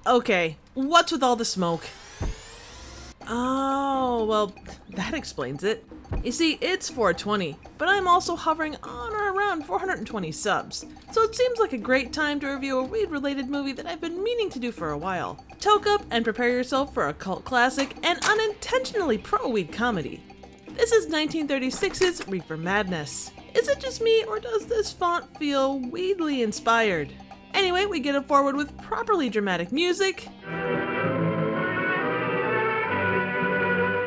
Okay, what's with all the smoke? Oh, well, that explains it. You see, it's 420, but I'm also hovering on or around 420 subs, so it seems like a great time to review a weed-related movie that I've been meaning to do for a while. Toke up and prepare yourself for a cult classic and unintentionally pro-weed comedy. This is 1936's Reefer Madness. Is it just me, or does this font feel weedly inspired? Anyway, we get it forward with properly dramatic music,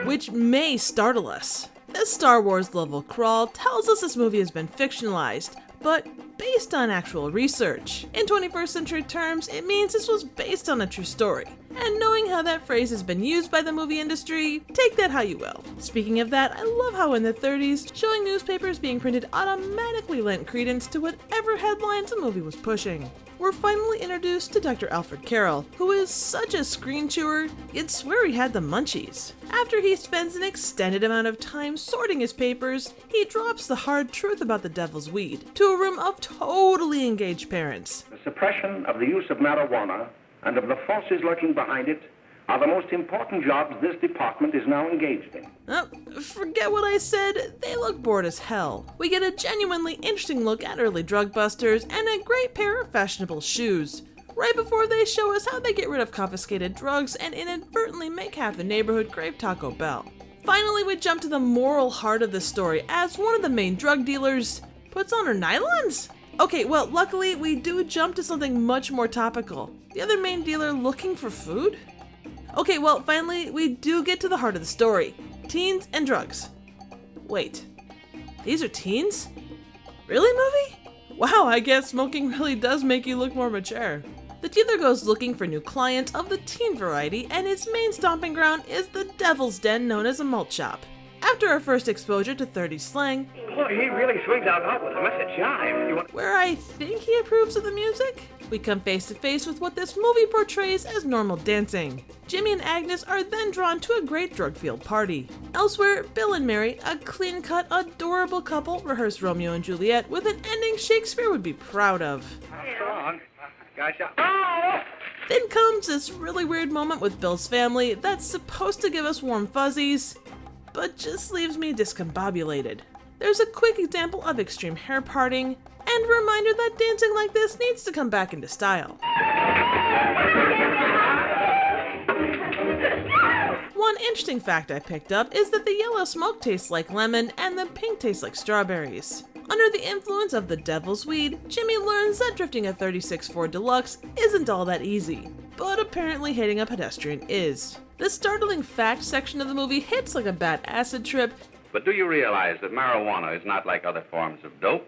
which may startle us. This Star Wars level crawl tells us this movie has been fictionalized, but based on actual research. In 21st century terms, it means this was based on a true story. And knowing how that phrase has been used by the movie industry, take that how you will. Speaking of that, I love how in the 30s, showing newspapers being printed automatically lent credence to whatever headlines the movie was pushing. We're finally introduced to Dr. Alfred Carroll, who is such a screen chewer, you'd swear he had the munchies. After he spends an extended amount of time sorting his papers, he drops the hard truth about the devil's weed to a room of totally engaged parents. The suppression of the use of marijuana and of the forces lurking behind it are the most important jobs this department is now engaged in. Oh, forget what I said, they look bored as hell. We get a genuinely interesting look at early drug busters and a great pair of fashionable shoes, right before they show us how they get rid of confiscated drugs and inadvertently make half the neighborhood crave Taco Bell. Finally, we jump to the moral heart of the story as one of the main drug dealers puts on her nylons? Okay, well, luckily we do jump to something much more topical. The other main dealer looking for food? Okay, well, finally, we do get to the heart of the story. Teens and drugs. Wait, these are teens? Really, movie? Wow, I guess smoking really does make you look more mature. The dealer goes looking for new clients of the teen variety, and his main stomping ground is the devil's den known as a malt shop. After our first exposure to 30s slang, Boy, he really swings out hot with a message jive. where I think he approves of the music, we come face to face with what this movie portrays as normal dancing. Jimmy and Agnes are then drawn to a great drug-fueled party. Elsewhere, Bill and Mary, a clean-cut, adorable couple, rehearse Romeo and Juliet with an ending Shakespeare would be proud of. Go on. Gotcha. Oh! Then comes this really weird moment with Bill's family that's supposed to give us warm fuzzies, but just leaves me discombobulated. There's a quick example of extreme hair parting, and a reminder that dancing like this needs to come back into style. One interesting fact I picked up is that the yellow smoke tastes like lemon and the pink tastes like strawberries. Under the influence of the devil's weed, Jimmy learns that drifting a 36 Ford Deluxe isn't all that easy, but apparently hitting a pedestrian is. This startling fact section of the movie hits like a bad acid trip. But do you realize that marijuana is not like other forms of dope?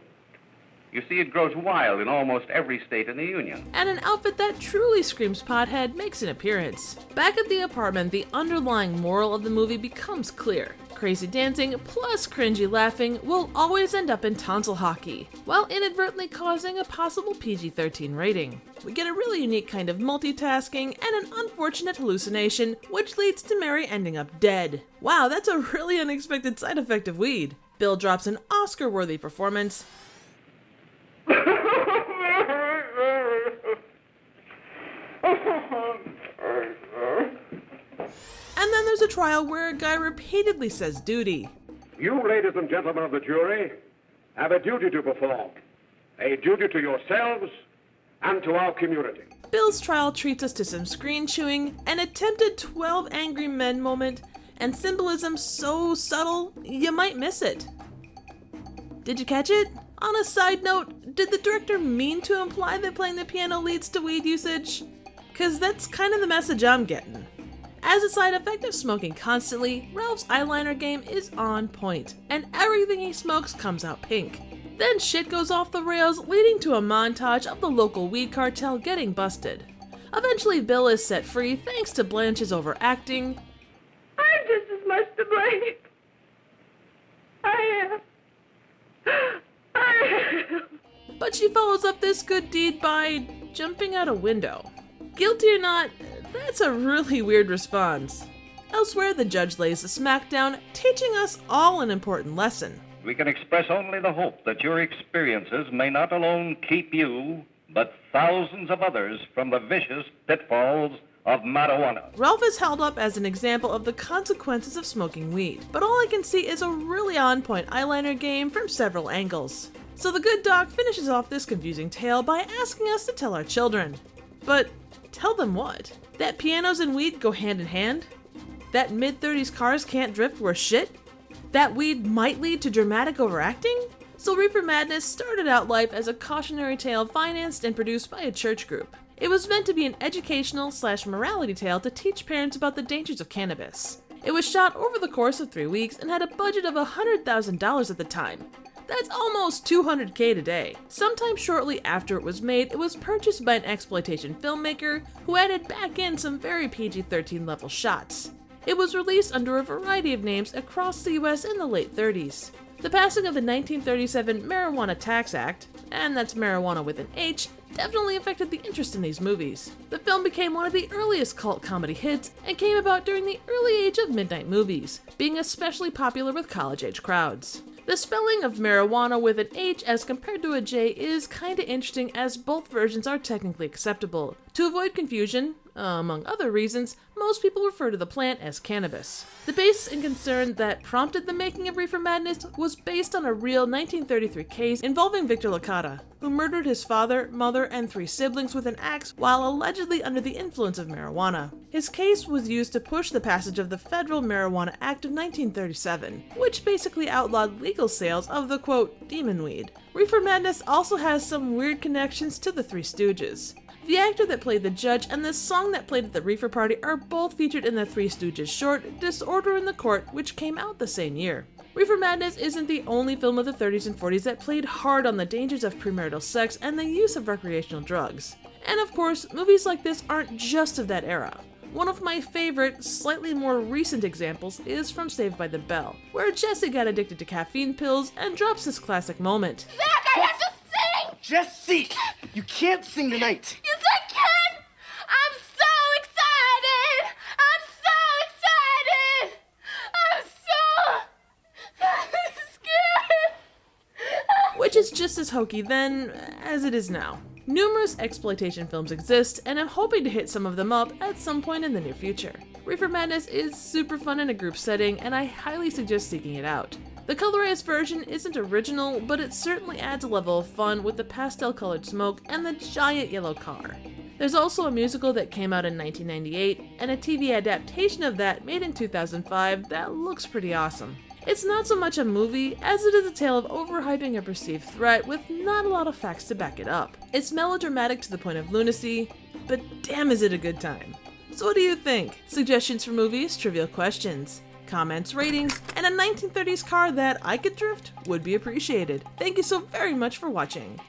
You see, it grows wild in almost every state in the Union. And an outfit that truly screams pothead makes an appearance. Back at the apartment, the underlying moral of the movie becomes clear. Crazy dancing plus cringy laughing will always end up in tonsil hockey, while inadvertently causing a possible PG-13 rating. We get a really unique kind of multitasking and an unfortunate hallucination, which leads to Mary ending up dead. Wow, that's a really unexpected side effect of weed. Bill drops an Oscar-worthy performance, and then there's a trial where a guy repeatedly says duty. You, ladies and gentlemen of the jury, have a duty to perform. A duty to yourselves and to our community. Bill's trial treats us to some screen chewing, an attempted 12 Angry Men moment, and symbolism so subtle, you might miss it. Did you catch it? On a side note, did the director mean to imply that playing the piano leads to weed usage? 'Cause that's kind of the message I'm getting. As a side effect of smoking constantly, Ralph's eyeliner game is on point, and everything he smokes comes out pink. Then shit goes off the rails, leading to a montage of the local weed cartel getting busted. Eventually, Bill is set free thanks to Blanche's overacting. I'm just as much to blame. I am. But she follows up this good deed by jumping out a window. Guilty or not, that's a really weird response. Elsewhere, the judge lays the smackdown, teaching us all an important lesson. We can express only the hope that your experiences may not alone keep you, but thousands of others from the vicious pitfalls of marijuana. Ralph is held up as an example of the consequences of smoking weed, but all I can see is a really on-point eyeliner game from several angles. So the good doc finishes off this confusing tale by asking us to tell our children. But tell them what? That pianos and weed go hand in hand? That mid-30s cars can't drift worth shit? That weed might lead to dramatic overacting? So Reefer Madness started out life as a cautionary tale financed and produced by a church group. It was meant to be an educational/morality tale to teach parents about the dangers of cannabis. It was shot over the course of 3 weeks and had a budget of $100,000 at the time. That's almost $200K today. Sometime shortly after it was made, it was purchased by an exploitation filmmaker who added back in some very PG-13 level shots. It was released under a variety of names across the US in the late 30s. The passing of the 1937 Marijuana Tax Act, and that's marijuana with an H, definitely affected the interest in these movies. The film became one of the earliest cult comedy hits and came about during the early age of midnight movies, being especially popular with college-age crowds. The spelling of marijuana with an H as compared to a J is kinda interesting as both versions are technically acceptable. To avoid confusion, among other reasons, most people refer to the plant as cannabis. The basis and concern that prompted the making of Reefer Madness was based on a real 1933 case involving Victor Licata, who murdered his father, mother, and 3 siblings with an axe while allegedly under the influence of marijuana. His case was used to push the passage of the Federal Marijuana Act of 1937, which basically outlawed legal sales of the, quote, demon weed. Reefer Madness also has some weird connections to the Three Stooges. The actor that played the judge and the song that played at the Reefer Party are both featured in the Three Stooges short, Disorder in the Court, which came out the same year. Reefer Madness isn't the only film of the 30s and 40s that played hard on the dangers of premarital sex and the use of recreational drugs. And of course, movies like this aren't just of that era. One of my favorite, slightly more recent examples is from Saved by the Bell, where Jesse got addicted to caffeine pills and drops this classic moment. Zach, I have to sing! Jesse, you can't sing tonight. Yes, I can! I'm so excited! I'm so scared! Which is just as hokey then as it is now. Numerous exploitation films exist, and I'm hoping to hit some of them up at some point in the near future. Reefer Madness is super fun in a group setting, and I highly suggest seeking it out. The colorized version isn't original, but it certainly adds a level of fun with the pastel-colored smoke and the giant yellow car. There's also a musical that came out in 1998, and a TV adaptation of that made in 2005 that looks pretty awesome. It's not so much a movie as it is a tale of overhyping a perceived threat with not a lot of facts to back it up. It's melodramatic to the point of lunacy, but damn is it a good time. So what do you think? Suggestions for movies, trivial questions, comments, ratings, and a 1930s car that I could drift would be appreciated. Thank you so very much for watching.